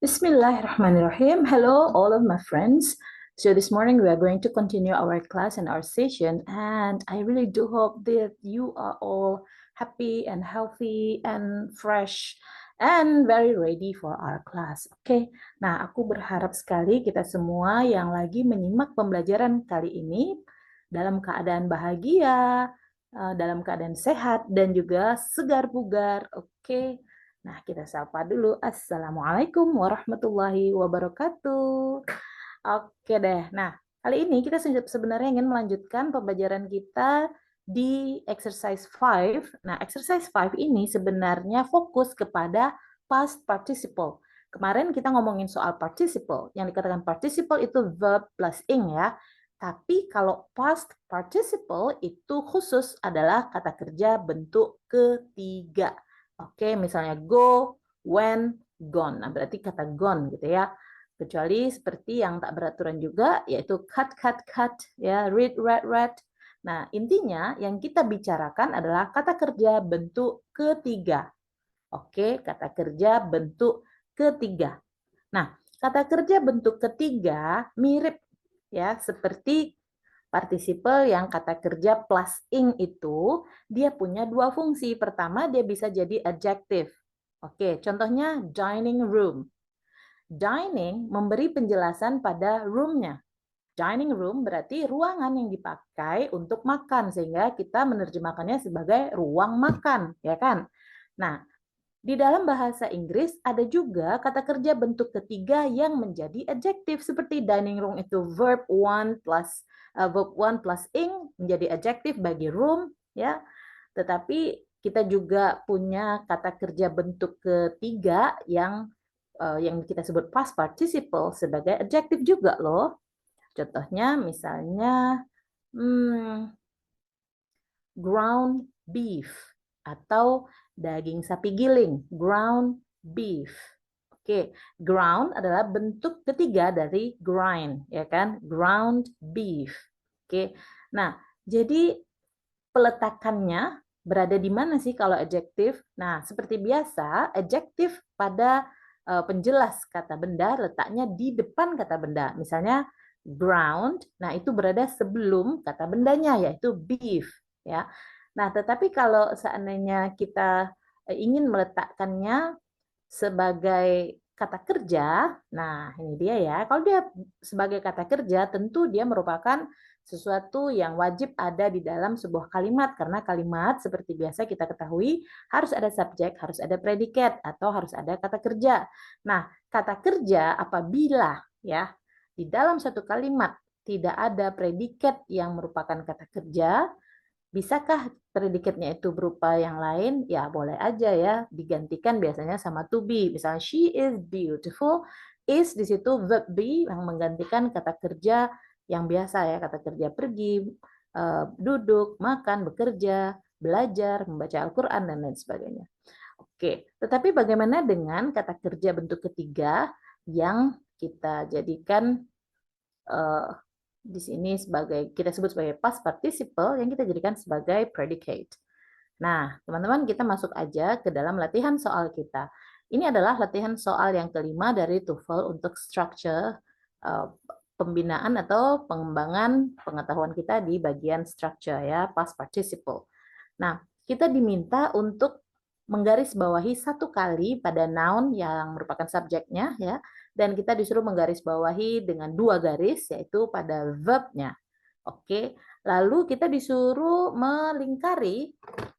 Bismillahirrahmanirrahim. Hello, all of my friends. So this morning we are going to continue our class and our session, and I really do hope that you are all happy and healthy and fresh and very ready for our class. Oke, nah aku berharap sekali kita semua yang lagi menyimak pembelajaran kali ini dalam keadaan bahagia, dalam keadaan sehat dan juga segar bugar. Oke. Nah, kita sapa dulu. Assalamualaikum warahmatullahi wabarakatuh. Oke deh. Nah, kali ini kita sebenarnya ingin melanjutkan pembelajaran kita di exercise 5. Nah, exercise 5 ini sebenarnya fokus kepada past participle. Kemarin kita ngomongin soal participle. Yang dikatakan participle itu verb plus ing ya. Tapi kalau past participle itu khusus adalah kata kerja bentuk ketiga. Oke, misalnya go, when, gone. Nah, berarti kata gone gitu ya. Kecuali seperti yang tak beraturan juga, yaitu cut, cut, cut, ya, read, read, read. Nah, intinya yang kita bicarakan adalah kata kerja bentuk ketiga. Oke, kata kerja bentuk ketiga. Nah, kata kerja bentuk ketiga mirip ya, seperti partisiple yang kata kerja plus ing itu, dia punya dua fungsi. Pertama, dia bisa jadi adjective. Oke, contohnya dining room. Dining memberi penjelasan pada room-nya. Dining room berarti ruangan yang dipakai untuk makan, sehingga kita menerjemahkannya sebagai ruang makan, ya kan? Nah, di dalam bahasa Inggris ada juga kata kerja bentuk ketiga yang menjadi adjektif, seperti dining room itu verb one plus ing menjadi adjektif bagi room ya. Tetapi kita juga punya kata kerja bentuk ketiga yang kita sebut past participle sebagai adjektif juga loh. Contohnya misalnya ground beef atau daging sapi giling, ground beef. Oke, ground adalah bentuk ketiga dari grind, ya kan? Ground beef. Oke. Nah, jadi peletakannya berada di mana sih kalau adjektif? Nah, seperti biasa, adjektif pada penjelas kata benda letaknya di depan kata benda. Misalnya ground, nah itu berada sebelum kata bendanya yaitu beef, ya. Nah, tetapi kalau seandainya kita ingin meletakkannya sebagai kata kerja, nah ini dia ya. Kalau dia sebagai kata kerja, tentu dia merupakan sesuatu yang wajib ada di dalam sebuah kalimat, karena kalimat seperti biasa kita ketahui harus ada subjek, harus ada predikat, atau harus ada kata kerja. Nah, kata kerja apabila ya di dalam satu kalimat tidak ada predikat yang merupakan kata kerja, bisakah predikatnya itu berupa yang lain? Ya, boleh aja ya, digantikan biasanya sama to be. Misalnya, she is beautiful. Is di situ verb be yang menggantikan kata kerja yang biasa ya, kata kerja pergi, duduk, makan, bekerja, belajar, membaca Al-Quran, dan lain sebagainya. Oke, tetapi bagaimana dengan kata kerja bentuk ketiga yang kita jadikan di sini sebagai kita sebut sebagai past participle yang kita jadikan sebagai predicate. Nah, teman-teman, kita masuk aja ke dalam latihan soal kita. Ini adalah latihan soal yang kelima dari TOEFL untuk structure pembinaan atau pengembangan pengetahuan kita di bagian structure ya, past participle. Nah, kita diminta untuk menggarisbawahi satu kali pada noun yang merupakan subjeknya ya, dan kita disuruh menggarisbawahi dengan dua garis yaitu pada verb-nya. Oke, lalu kita disuruh melingkari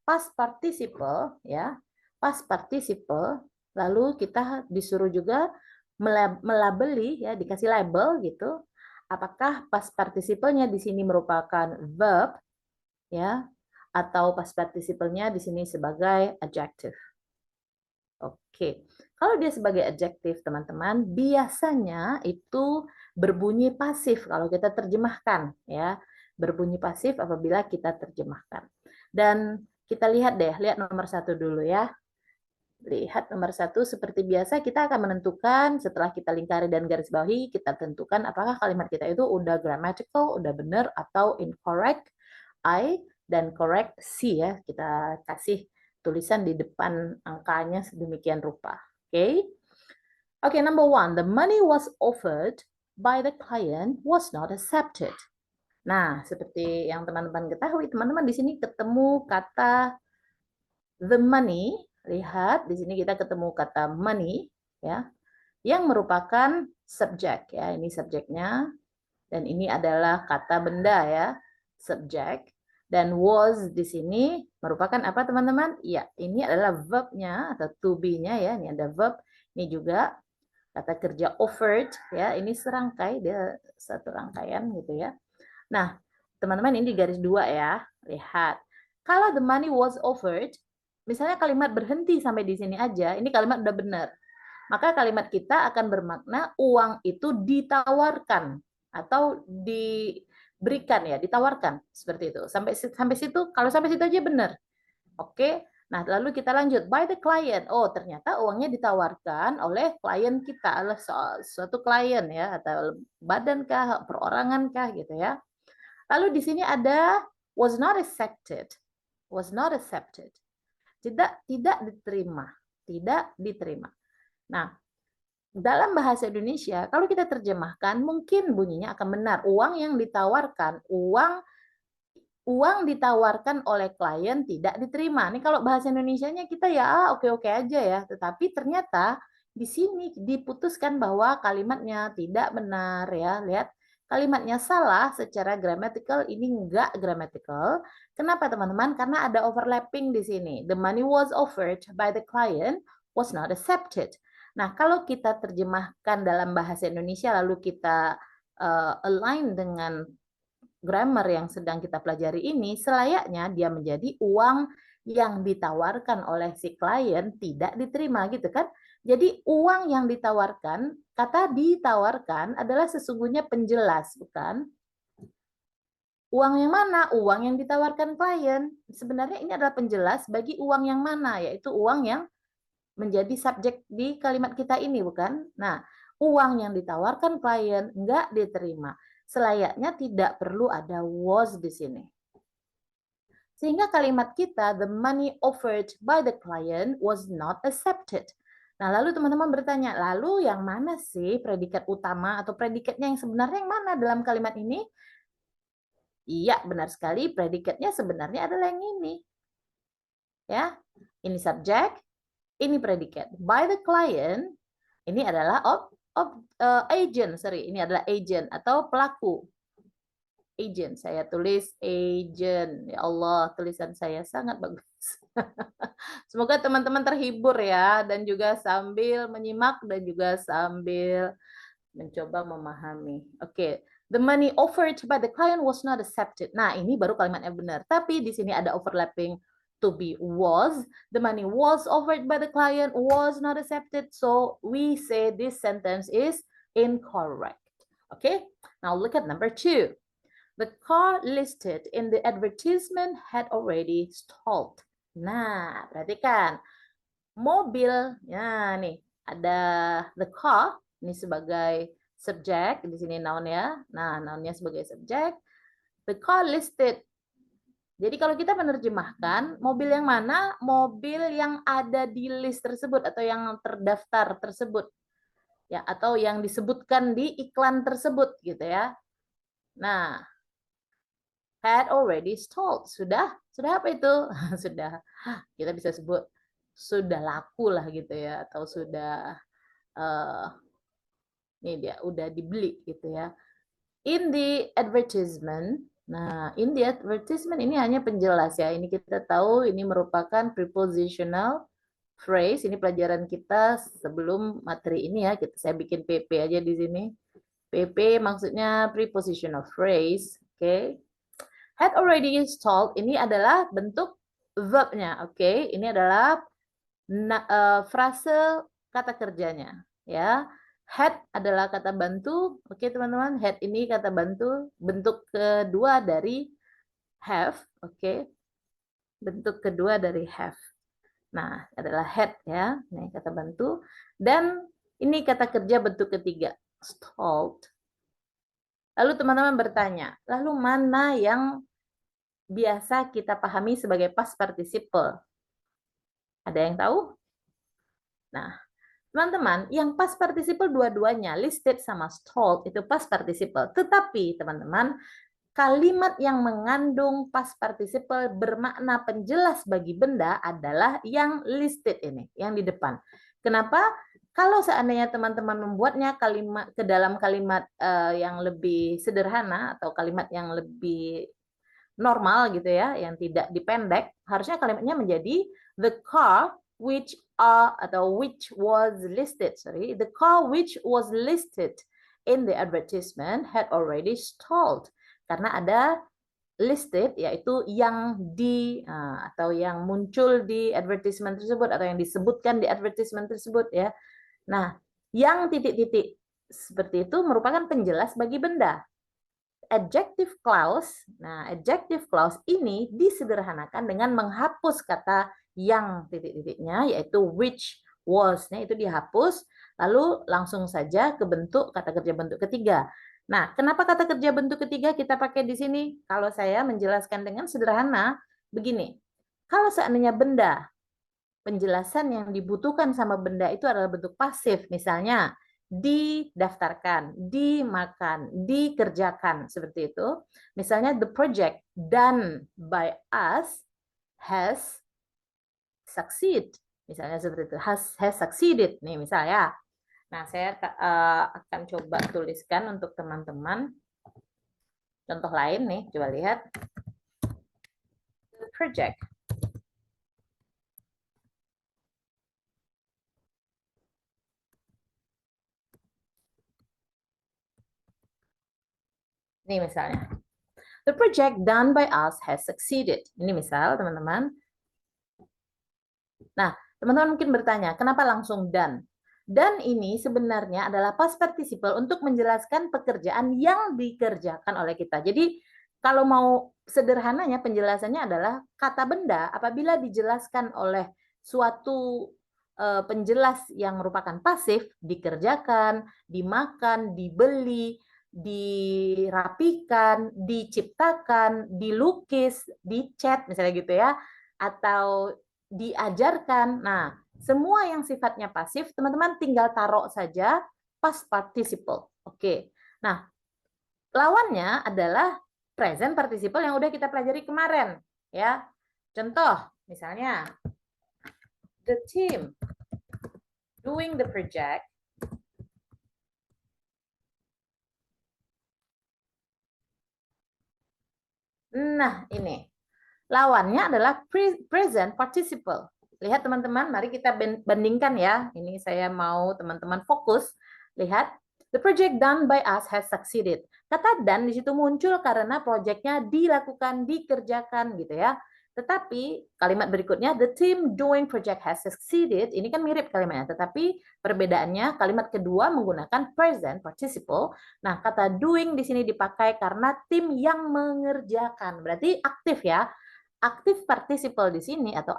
past participle ya, past participle, lalu kita disuruh juga melabeli ya, dikasih label gitu. Apakah past participle-nya di sini merupakan verb ya, atau past participle-nya di sini sebagai adjective. Oke, kalau dia sebagai adjective, teman-teman, biasanya itu berbunyi pasif kalau kita terjemahkan, ya. Berbunyi pasif apabila kita terjemahkan. Dan kita lihat deh, lihat nomor satu dulu ya. Lihat nomor satu, seperti biasa kita akan menentukan setelah kita lingkari dan garis bawahi, kita tentukan apakah kalimat kita itu udah grammatical, udah benar, atau incorrect, I, dan correct C ya. Kita kasih tulisan di depan angkanya sedemikian rupa. Oke. Okay, number one, the money was offered by the client was not accepted. Nah, seperti yang teman-teman ketahui, teman-teman di sini ketemu kata the money. Lihat, di sini kita ketemu kata money, ya, yang merupakan subjek, ya. Ini subjeknya, dan ini adalah kata benda, ya, subjek. Dan was di sini merupakan apa, teman-teman? Ya, ini adalah verb-nya atau to be-nya, ya. Ini ada verb, ini juga kata kerja offered, ya. Ini serangkai, dia satu rangkaian gitu, ya. Nah, teman-teman ini di garis 2 ya. Lihat. Kalau the money was offered, misalnya kalimat berhenti sampai di sini aja, ini kalimat udah benar. Maka kalimat kita akan bermakna uang itu ditawarkan atau diberikan, ya, ditawarkan seperti itu. Sampai situ, kalau sampai situ aja benar. Oke. Nah, lalu kita lanjut by the client. Oh, ternyata uangnya ditawarkan oleh klien kita, oleh suatu klien, ya, atau badan kah, perorangan kah gitu, ya. Lalu di sini ada was not accepted. Was not accepted. Tidak diterima. Tidak diterima. Nah, dalam bahasa Indonesia, kalau kita terjemahkan, mungkin bunyinya akan benar. Uang yang ditawarkan, uang ditawarkan oleh klien tidak diterima. Ini kalau bahasa Indonesianya kita ya oke-oke aja ya. Tetapi ternyata di sini diputuskan bahwa kalimatnya tidak benar, ya. Lihat, kalimatnya salah secara grammatical, ini enggak grammatical. Kenapa, teman-teman? Karena ada overlapping di sini. The money was offered by the client was not accepted. Nah, kalau kita terjemahkan dalam bahasa Indonesia lalu kita align dengan grammar yang sedang kita pelajari ini, selayaknya dia menjadi uang yang ditawarkan oleh si klien tidak diterima, gitu kan? Jadi uang yang ditawarkan, kata ditawarkan adalah sesungguhnya penjelas, bukan? Uang yang mana? Uang yang ditawarkan klien. Sebenarnya ini adalah penjelas bagi uang yang mana, yaitu uang yang menjadi subjek di kalimat kita ini, bukan? Nah, uang yang ditawarkan klien enggak diterima. Selayaknya tidak perlu ada was di sini. Sehingga kalimat kita, the money offered by the client was not accepted. Nah, lalu teman-teman bertanya, lalu yang mana sih predikat utama atau predikatnya yang sebenarnya yang mana dalam kalimat ini? Iya, benar sekali, predikatnya sebenarnya adalah yang ini. Ya, ini subjek, ini predikat. By the client, ini adalah agent, ini adalah agent atau pelaku. Agent, saya tulis agent. Ya Allah, tulisan saya sangat bagus. Semoga teman-teman terhibur ya, dan juga sambil menyimak dan juga sambil mencoba memahami. Oke, the money offered by the client was not accepted. Nah, ini baru kalimatnya benar. Tapi di sini ada overlapping to be was. The money was offered by the client was not accepted. So we say this sentence is incorrect. Okay, now look at number 2. The car listed in the advertisement had already stalled. Nah, perhatikan. Mobil, ya nih, ada the car, ini sebagai subjek, di sini noun ya. Nah, nounnya sebagai subjek. The car listed. Jadi kalau kita menerjemahkan, mobil yang mana? Mobil yang ada di list tersebut atau yang terdaftar tersebut. Ya, atau yang disebutkan di iklan tersebut gitu ya. Nah, had already stalled. Sudah apa itu? Sudah, kita bisa sebut sudah laku lah gitu ya, atau sudah ini dia udah dibeli gitu ya. In the advertisement, nah in the advertisement ini hanya penjelas ya. Ini kita tahu ini merupakan prepositional phrase. Ini pelajaran kita sebelum materi ini ya. Saya bikin PP aja di sini. PP maksudnya prepositional phrase, oke? Okay. Had already installed ini adalah bentuk verb-nya, oke? Okay? Ini adalah frase kata kerjanya, ya. Had adalah kata bantu, oke okay, teman-teman. Had ini kata bantu, bentuk kedua dari have, oke? Okay? Bentuk kedua dari have. Nah, adalah had ya, ini kata bantu. Dan ini kata kerja bentuk ketiga, stalled. Lalu teman-teman bertanya, lalu mana yang biasa kita pahami sebagai past participle? Ada yang tahu? Nah, Teman-teman, yang past participle dua-duanya, listed sama told itu past participle. Tetapi teman-teman, kalimat yang mengandung past participle bermakna penjelas bagi benda adalah yang listed ini, yang di depan. Kenapa? Kalau seandainya teman-teman membuatnya kalimat ke dalam kalimat yang lebih sederhana atau kalimat yang lebih normal gitu ya, yang tidak dipendek, harusnya kalimatnya menjadi the car which atau which was listed, sorry, the car which was listed in the advertisement had already stalled. Karena ada listed yaitu yang di atau yang muncul di advertisement tersebut atau yang disebutkan di advertisement tersebut ya. Nah, yang titik-titik seperti itu merupakan penjelas bagi benda. Adjective clause. Nah, adjective clause ini disederhanakan dengan menghapus kata yang titik-titiknya yaitu which was-nya itu dihapus lalu langsung saja ke bentuk kata kerja bentuk ketiga. Nah, kenapa kata kerja bentuk ketiga kita pakai di sini? Kalau saya menjelaskan dengan sederhana begini. Kalau seandainya benda, penjelasan yang dibutuhkan sama benda itu adalah bentuk pasif, misalnya didaftarkan, dimakan, dikerjakan, seperti itu. Misalnya the project done by us has succeed, misalnya seperti itu, has succeeded nih misalnya. Nah, saya akan coba tuliskan untuk teman-teman contoh lain nih, coba lihat. The project ini misalnya. The project done by us has succeeded. Ini misal, teman-teman. Nah, teman-teman mungkin bertanya, kenapa langsung done? Dan ini sebenarnya adalah past participle untuk menjelaskan pekerjaan yang dikerjakan oleh kita. Jadi, kalau mau sederhananya penjelasannya adalah kata benda apabila dijelaskan oleh suatu penjelas yang merupakan pasif, dikerjakan, dimakan, dibeli, dirapikan, diciptakan, dilukis, dicat misalnya gitu ya, atau diajarkan. Nah, semua yang sifatnya pasif, teman-teman tinggal taruh saja past participle. Oke. Nah, lawannya adalah present participle yang udah kita pelajari kemarin, ya. Contoh, misalnya the team doing the project nah, ini. Lawannya adalah present participle. Lihat teman-teman, mari kita bandingkan ya. Ini saya mau teman-teman fokus. Lihat, the project done by us has succeeded. Kata done di situ muncul karena proyeknya dilakukan, dikerjakan gitu ya. Tetapi kalimat berikutnya, the team doing project has succeeded, ini kan mirip kalimatnya, tetapi perbedaannya kalimat kedua menggunakan present participle. Nah, kata doing di sini dipakai karena tim yang mengerjakan, berarti aktif ya. Aktif participle di sini atau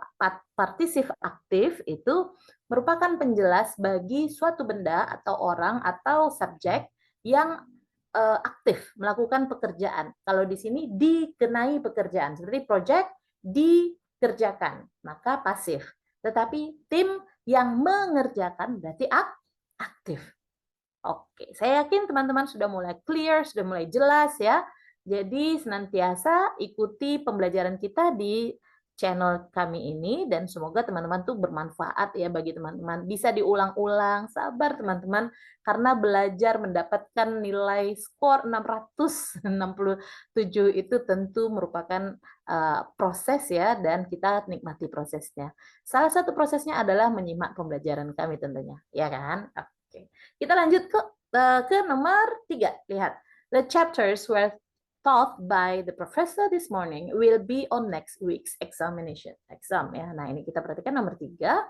partisip aktif itu merupakan penjelas bagi suatu benda atau orang atau subjek yang aktif melakukan pekerjaan. Kalau di sini dikenai pekerjaan, seperti project dikerjakan, maka pasif. Tetapi tim yang mengerjakan berarti aktif. Oke, saya yakin teman-teman sudah mulai clear, sudah mulai jelas ya. Jadi senantiasa ikuti pembelajaran kita di channel kami ini dan semoga teman-teman tuh bermanfaat ya bagi teman-teman. Bisa diulang-ulang, sabar teman-teman karena belajar mendapatkan nilai skor 667 itu tentu merupakan proses ya dan kita nikmati prosesnya. Salah satu prosesnya adalah menyimak pembelajaran kami tentunya, ya kan? Oke. Kita lanjut ke nomor 3. Lihat. The chapters were taught by the professor this morning will be on next week's examination. Exam ya. Nah, ini kita perhatikan nomor 3.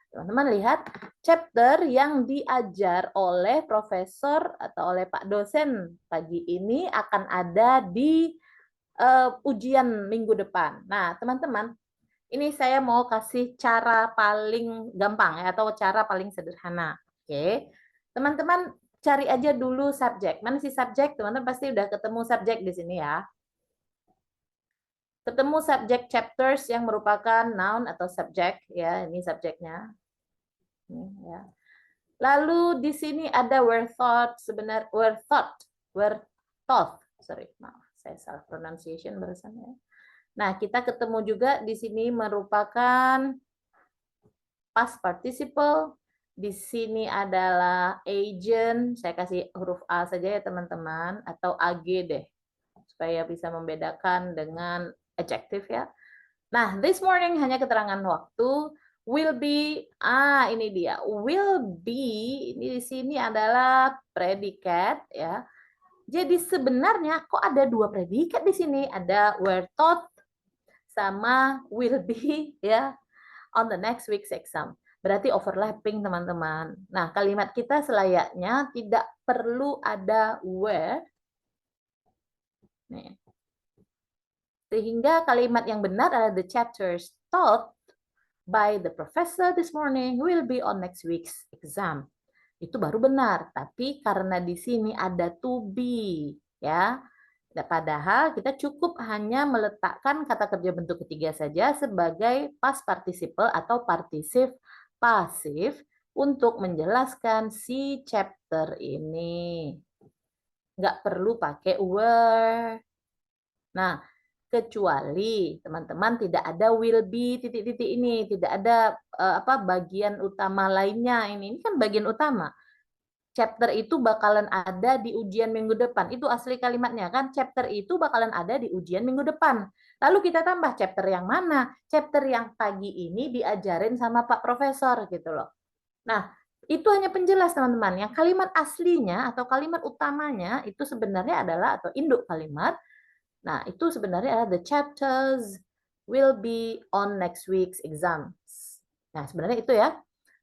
Teman-teman lihat chapter yang diajar oleh profesor atau oleh Pak dosen pagi ini akan ada di ujian minggu depan. Nah, teman-teman, ini saya mau kasih cara paling gampang ya atau cara paling sederhana. Oke. Teman-teman cari aja dulu subjek. Mana sih subjek? Teman-teman pasti udah ketemu subjek di sini ya. Ketemu subjek chapters yang merupakan noun atau subjek ya, ini subjeknya. Ini ya. Lalu di sini ada were thought, were thought. Sorry, maaf, saya salah pronunciation barusan ya. Nah, kita ketemu juga di sini merupakan past participle. Di sini adalah agent. Saya kasih huruf A saja ya teman-teman, atau AG deh, supaya bisa membedakan dengan adjective ya. Nah, this morning hanya keterangan waktu. Will be, ini dia. Will be, ini di sini adalah predikat ya. Jadi sebenarnya kok ada dua predikat di sini? Ada were taught sama will be ya on the next week's exam. Berarti overlapping teman-teman. Nah, kalimat kita selayaknya tidak perlu ada were. Nih. Sehingga kalimat yang benar adalah the chapters taught by the professor this morning will be on next week's exam. Itu baru benar, tapi karena di sini ada to be, ya. Padahal kita cukup hanya meletakkan kata kerja bentuk ketiga saja sebagai past participle atau particip pasif untuk menjelaskan si chapter ini. Nggak perlu pakai were. Nah, kecuali teman-teman tidak ada will be titik-titik ini, tidak ada bagian utama lainnya ini kan bagian utama. Chapter itu bakalan ada di ujian minggu depan. Itu asli kalimatnya kan, chapter itu bakalan ada di ujian minggu depan. Lalu kita tambah chapter yang mana? Chapter yang pagi ini diajarin sama Pak Profesor gitu loh. Nah, itu hanya penjelas teman-teman. Yang kalimat aslinya atau kalimat utamanya itu sebenarnya adalah atau induk kalimat. Nah, itu sebenarnya adalah the chapters will be on next week's exams. Nah, sebenarnya itu ya.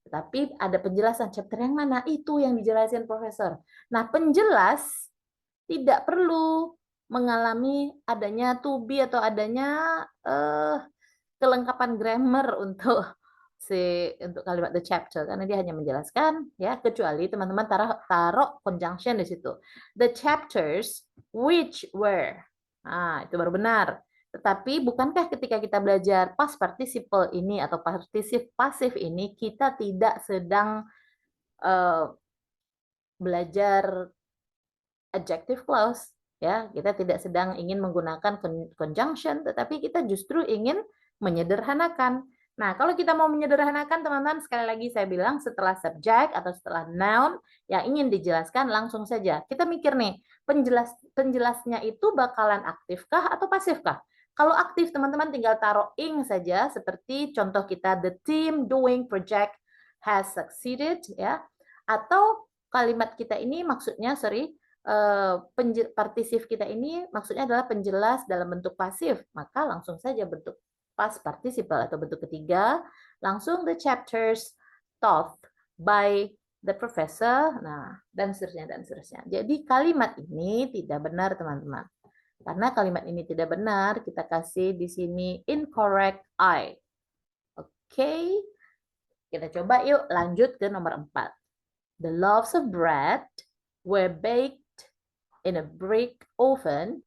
Tetapi ada penjelasan chapter yang mana? Itu yang dijelasin profesor. Nah, penjelas tidak perlu mengalami adanya to be atau adanya kelengkapan grammar untuk kalimat the chapter karena dia hanya menjelaskan ya, kecuali teman-teman taruh conjunction di situ. The chapters which were. Nah, itu baru benar. Tetapi bukankah ketika kita belajar past participle ini atau particip pasif ini kita tidak sedang belajar adjective clause ya, kita tidak sedang ingin menggunakan conjunction tetapi kita justru ingin menyederhanakan. Nah, kalau kita mau menyederhanakan teman-teman, sekali lagi saya bilang setelah subject atau setelah noun yang ingin dijelaskan langsung saja. Kita mikir nih, penjelasnya itu bakalan aktifkah atau pasifkah? Kalau aktif teman-teman tinggal taruh ing saja seperti contoh kita the team doing project has succeeded ya. Atau kalimat kita ini maksudnya partisip kita ini maksudnya adalah penjelas dalam bentuk pasif, maka langsung saja bentuk past participle atau bentuk ketiga, langsung the chapters taught by the professor, nah dan seterusnya dan seterusnya. Jadi kalimat ini tidak benar teman-teman. Karena kalimat ini tidak benar, kita kasih di sini incorrect I. Oke, kita coba yuk lanjut ke nomor 4. The loaves of bread were baked in a brick oven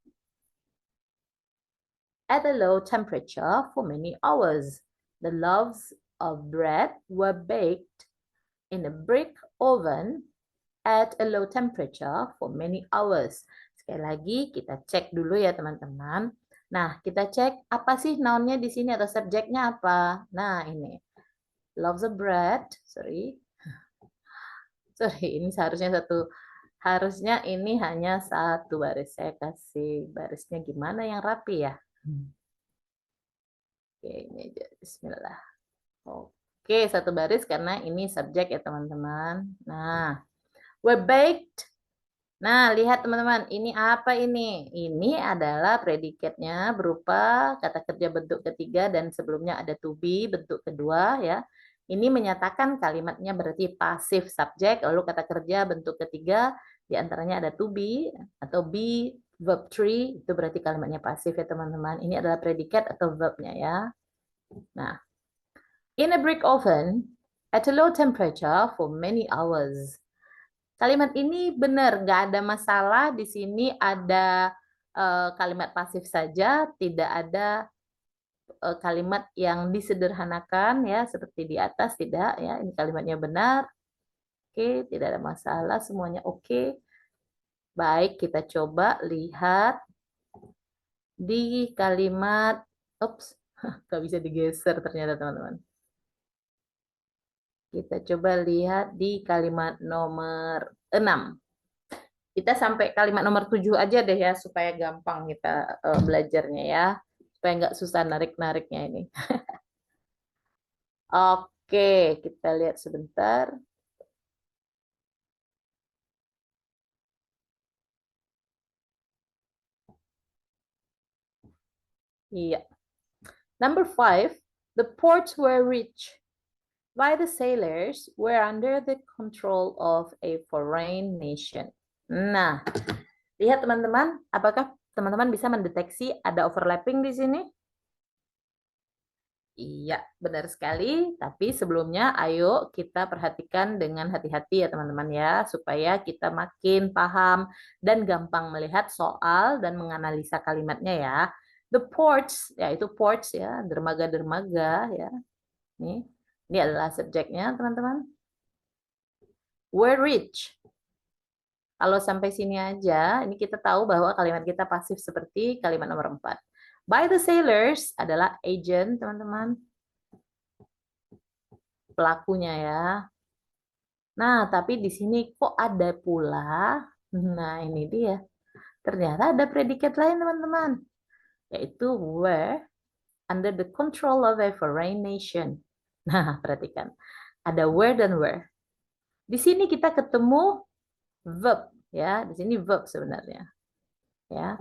at a low temperature for many hours. The loaves of bread were baked in a brick oven at a low temperature for many hours. Sekali lagi kita cek dulu ya teman-teman. Nah, kita cek apa sih nounnya di sini atau subjeknya apa. Nah, ini. Loaves of bread, sorry, ini harusnya ini hanya satu baris. Saya kasih barisnya gimana yang rapi ya. Oke, ini aja. Bismillah. Oke, satu baris karena ini subjek ya teman-teman. Nah, were baked. Nah, lihat teman-teman, ini apa ini? Ini adalah predikatnya berupa kata kerja bentuk ketiga dan sebelumnya ada to be bentuk kedua ya. Ini menyatakan kalimatnya berarti pasif subjek, lalu kata kerja bentuk ketiga diantaranya ada to be atau be verb 3, itu berarti kalimatnya pasif ya teman-teman. Ini adalah predikat atau verbnya ya. Nah, in a brick oven at a low temperature for many hours. Kalimat ini benar, nggak ada masalah. Di sini ada kalimat pasif saja, tidak ada kalimat yang disederhanakan ya seperti di atas, tidak ya. Ini kalimatnya benar. oke, tidak ada masalah, semuanya oke. Baik, kita coba lihat di kalimat, ups, nggak bisa digeser ternyata teman-teman. Kita coba lihat di kalimat nomor 6. Kita sampai kalimat nomor 7 aja deh ya, supaya gampang kita belajarnya ya. Supaya nggak susah narik-nariknya ini. Oke, kita lihat sebentar. Iya. Number 5, the ports were reached by the sailors were under the control of a foreign nation. Nah, lihat teman-teman, apakah teman-teman bisa mendeteksi ada overlapping di sini? Iya, benar sekali. Tapi sebelumnya, ayo kita perhatikan dengan hati-hati ya teman-teman ya, supaya kita makin paham dan gampang melihat soal dan menganalisa kalimatnya ya. The ports, ya itu ports ya, dermaga-dermaga ya. Ini adalah subjeknya teman-teman. Were rich. Kalau sampai sini aja, ini kita tahu bahwa kalimat kita pasif seperti kalimat nomor 4. By the sailors adalah agent, teman-teman. Pelakunya ya. Nah, tapi di sini kok ada pula? Nah, ini dia. Ternyata ada predikat lain, teman-teman. Yaitu were under the control of a foreign nation. Nah, perhatikan. Ada were dan were. Di sini kita ketemu verb ya, di sini verb sebenarnya. Ya.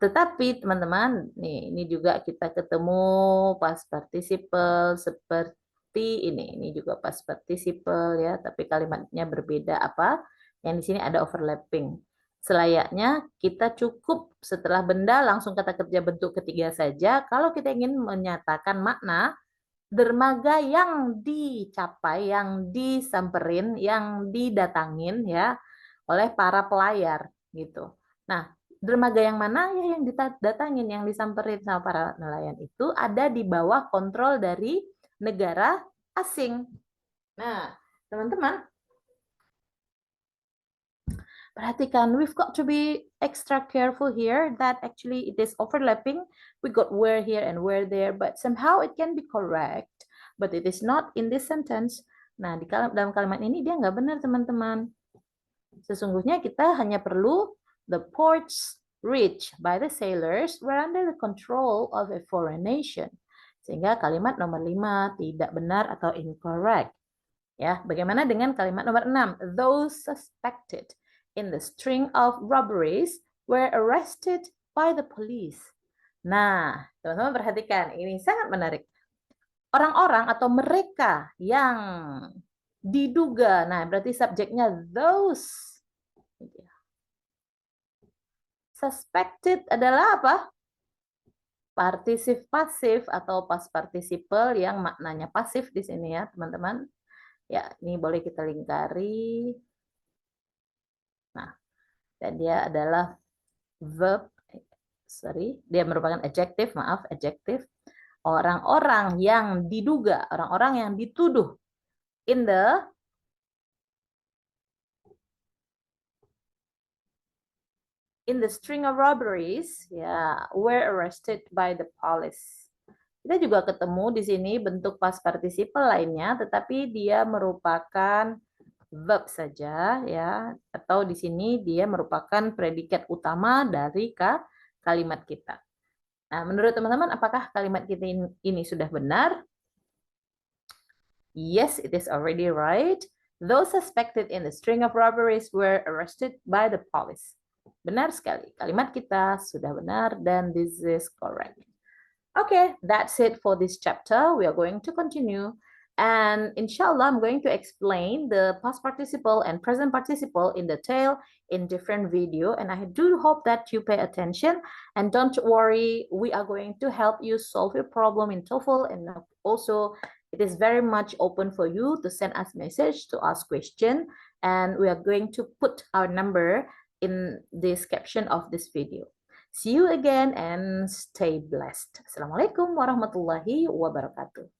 Tetapi teman-teman, nih ini juga kita ketemu past participle seperti ini. Ini juga past participle ya, tapi kalimatnya berbeda apa? Yang di sini ada overlapping. Selayaknya kita cukup setelah benda langsung kata kerja bentuk ketiga saja kalau kita ingin menyatakan makna dermaga yang dicapai, yang disamperin, yang didatangin ya oleh para pelayar gitu. Nah, dermaga yang mana ya yang didatangin, yang disamperin sama para nelayan itu ada di bawah kontrol dari negara asing. Nah, teman-teman, perhatikan, we've got to be extra careful here that actually it is overlapping. We got where here and where there, but somehow it can be correct, but it is not in this sentence. Nah, di dalam kalimat ini dia nggak benar, teman-teman. Sesungguhnya kita hanya perlu the ports reached by the sailors were under the control of a foreign nation. Sehingga kalimat nomor 5 tidak benar atau incorrect. Ya, bagaimana dengan kalimat nomor 6? Those suspected in the string of robberies were arrested by the police. Nah, teman-teman perhatikan, ini sangat menarik. Orang-orang atau mereka yang diduga, nah berarti subjeknya those. Suspected adalah apa? Partisip pasif atau past participle yang maknanya pasif di sini ya, teman-teman. Ya, ini boleh kita lingkari. Nah, dan dia adalah verb, dia merupakan adjective, maaf, adjective. Orang-orang yang diduga, orang-orang yang dituduh in the string of robberies, ya, were arrested by the police. Kita juga ketemu di sini bentuk past participle lainnya, tetapi dia merupakan verb saja ya, atau di sini dia merupakan predikat utama dari kalimat kita. Nah, menurut teman-teman apakah kalimat kita ini sudah benar? Yes, it is already right. Those suspected in the string of robberies were arrested by the police. Benar sekali. Kalimat kita sudah benar dan this is correct. Okay, that's it for this chapter. We are going to continue. And inshallah, I'm going to explain the past participle and present participle in detail in different video. And I do hope that you pay attention. And don't worry, we are going to help you solve your problem in TOEFL. And also, it is very much open for you to send us message, to ask question. And we are going to put our number in this caption of this video. See you again and stay blessed. Assalamualaikum warahmatullahi wabarakatuh.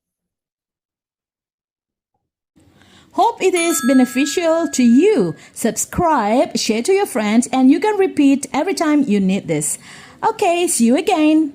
Hope it is beneficial to you. Subscribe, share to your friends, and you can repeat every time you need this. Okay, see you again.